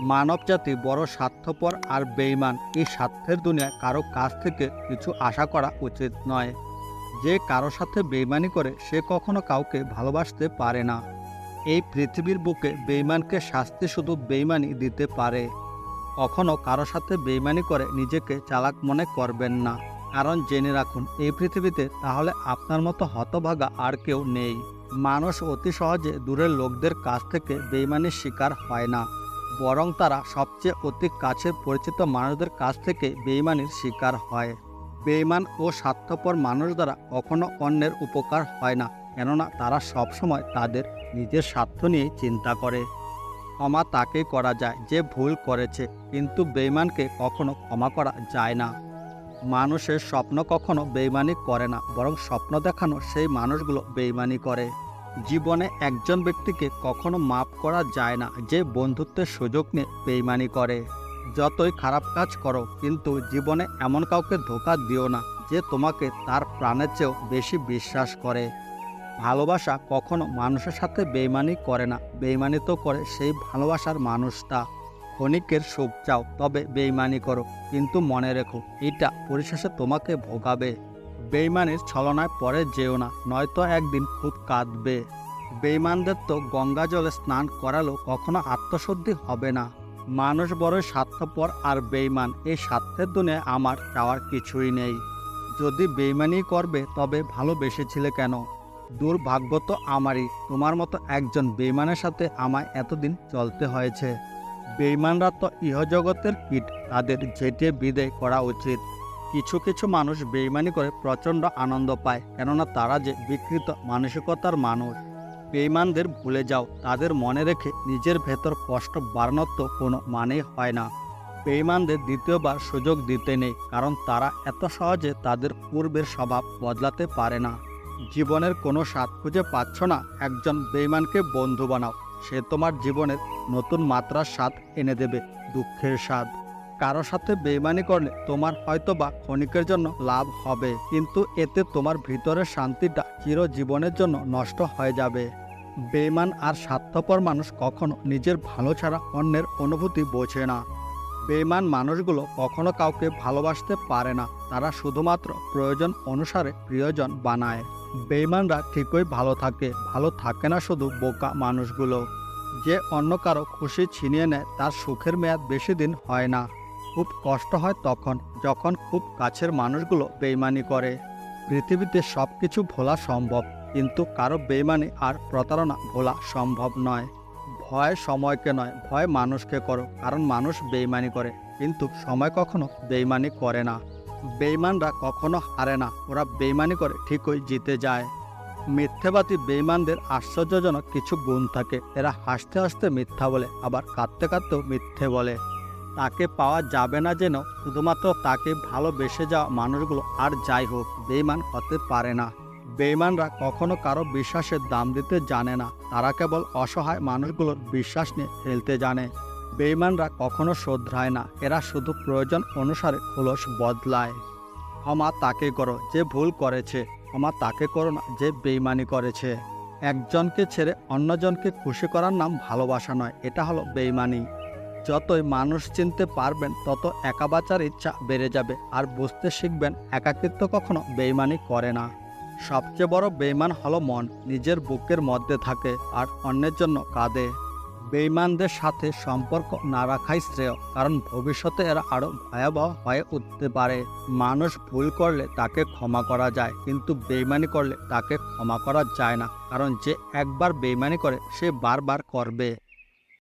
মানবজাতি বড় স্বার্থপর আর বেঈমান। এই স্বার্থের দুনিয়ায় কারো কাছ থেকে কিছু আশা করা উচিত নয়। যে কারো সাথে বেঈমানি করে সে কখনো কাউকে ভালোবাসতে পারে না। এই পৃথিবীর বুকে বেঈমানকে শাস্তি শুধু বেঈমানই দিতে পারে। কখনো কারো সাথে বেঈমানি করে নিজেকে চালাক মনে করবেন না, কারণ জেনে রাখুন এই পৃথিবীতে তাহলে আপনার মতো হতভাগা আর কেউ নেই। মানুষ অতি সহজে দূরের লোকদের কাছ থেকে বেঈমানির শিকার হয় না, বরং তারা সবচেয়ে অতি কাছের পরিচিত মানুষদের কাছ থেকে বেঈমানির শিকার হয়। বেঈমান ও স্বার্থপর মানুষ দ্বারা কখনো অন্যের উপকার হয় না, কেননা তারা সবসময় তাদের নিজের স্বার্থ নিয়ে চিন্তা করে। ক্ষমা তাকেই করা যায় যে ভুল করেছে, কিন্তু বেঈমানকে কখনো ক্ষমা করা যায় না। মানুষের স্বপ্ন কখনো বেঈমানি করে না, বরং স্বপ্ন দেখানো সেই মানুষগুলো বেঈমানি করে। জীবনে একজন ব্যক্তিকে কখনো মাফ করা যায় না যে বন্ধুত্বের সুযোগ নিয়ে বেঈমানি করে। যতই খারাপ কাজ করো, কিন্তু জীবনে এমন কাউকে ধোঁকা দিও না যে তোমাকে তার প্রাণের চেয়েও বেশি বিশ্বাস করে। ভালোবাসা কখনো মানুষের সাথে বেঈমানি করে না, বেঈমানি তো করে সেই ভালোবাসার মানুষটা। ক্ষণিকের সুখ চাও তবে বেঈমানি করো, কিন্তু মনে রেখো এটা পরিশেষে তোমাকে ভোগাবে। বেঈমানির ছলনায় পরে যেও না, নয়তো একদিন খুব কাঁদবে। বেঈমানদের তো গঙ্গা জলে স্নান করালো কখনো আত্মশুদ্ধি হবে না। মানুষ বড় স্বার্থপর আর বেঈমান। এই স্বার্থের দুনিয়ায় আমার চাওয়ার কিছুই নেই। যদি বেঈমানি করবে তবে ভালোবেসেছিলে কেন? দুর্ভাগ্য তো আমারই, তোমার মতো একজন বেঈমানের সাথে আমায় এতদিন চলতে হয়েছে। বেঈমানরা তো ইহজগতের কীট, তাদের ঝেঁটিয়ে বিদায় করা উচিত। কিছু কিছু মানুষ বেঈমানি করে প্রচণ্ড আনন্দ পায়, কেননা তারা যে বিকৃত মানসিকতার মানুষ। বেঈমানদের ভুলে যাও, তাদের মনে রেখে নিজের ভেতর কষ্ট বাড়ানোর তো কোনো মানেই হয় না। বেঈমানদের দ্বিতীয়বার সুযোগ দিতে নেই, কারণ তারা এত সহজে তাদের পূর্বের স্বভাব বদলাতে পারে না। জীবনের কোনো স্বাদ খুঁজে পাচ্ছ না, একজন বেঈমানকে বন্ধু বানাও। সে তোমার জীবনের নতুন মাত্রার স্বাদ এনে দেবে, দুঃখের স্বাদ। কারো সাথে বেঈমানি করলে তোমার হয়তোবা ক্ষণিকের জন্য লাভ হবে, কিন্তু এতে তোমার ভিতরের শান্তিটা চিরজীবনের জন্য নষ্ট হয়ে যাবে। বেঈমান আর স্বার্থপর মানুষ কখনো নিজের ভালো ছাড়া অন্যের অনুভূতি বোঝে না। বেঈমান মানুষগুলো কখনো কাউকে ভালোবাসতে পারে না, তারা শুধুমাত্র প্রয়োজন অনুসারে প্রিয়জন বানায়। বেঈমানরা ঠিকই ভালো থাকে না শুধু বোকা মানুষগুলো। যে অন্য কারো খুশি ছিনিয়ে নেয় তার সুখের মেয়াদ বেশি দিন হয় না। খুব কষ্ট হয় তখন যখন খুব কাছের মানুষগুলো বেঈমানি করে। পৃথিবীতে সব কিছু ভোলা সম্ভব, কিন্তু কারো বেঈমানি আর প্রতারণা ভোলা সম্ভব নয়। ভয় সময়কে নয়, ভয় মানুষকে করো, কারণ মানুষ বেঈমানি করে, কিন্তু সময় কখনো বেঈমানি করে না। বেঈমানরা কখনো হারে না, ওরা বেঈমানি করে ঠিকই জিতে যায়। মিথ্যেবাদী বেঈমানদের আশ্চর্যজনক কিছু গুণ থাকে। এরা হাসতে হাসতে মিথ্যা বলে, আবার কাঁদতে কাঁদতেও মিথ্যে বলে। তাকে পাওয়া যাবে না যেন শুধুমাত্র তাকে ভালোবেসে যাওয়া মানুষগুলো আর যাই হোক বেঈমান হতে পারে না। বেঈমানরা কখনো কারো বিশ্বাসের দাম দিতে জানে না, তারা কেবল অসহায় মানুষগুলোর বিশ্বাস নিয়ে ফেলতে জানে। বেঈমানরা কখনো শোধরায় না, এরা শুধু প্রয়োজন অনুসারে খোলস বদলায়। ক্ষমা তাকে করো যে ভুল করেছে, ক্ষমা তাকে করো না যে বেঈমানি করেছে। একজনকে ছেড়ে অন্যজনকে খুশি করার নাম ভালোবাসা নয়, এটা হলো বেঈমানি। যতই মানুষ চিনতে পারবেন তত একা বাঁচার ইচ্ছা বেড়ে যাবে, আর বুঝতে শিখবেন একাকিত্ব কখনো বেঈমানি করে না। সবচেয়ে বড় বেঈমান হলো মন, নিজের বুকের মধ্যে থাকে আর অন্যের জন্য কাঁদে। বেঈমানদের সাথে সম্পর্ক না রাখাই শ্রেয়, কারণ ভবিষ্যতে এরা আরও ভয়াবহ হয়ে উঠতে পারে। মানুষ ভুল করলে তাকে ক্ষমা করা যায়, কিন্তু বেঈমানি করলে তাকে ক্ষমা করা যায় না, কারণ যে একবার বেঈমানি করে সে বারবার করবে।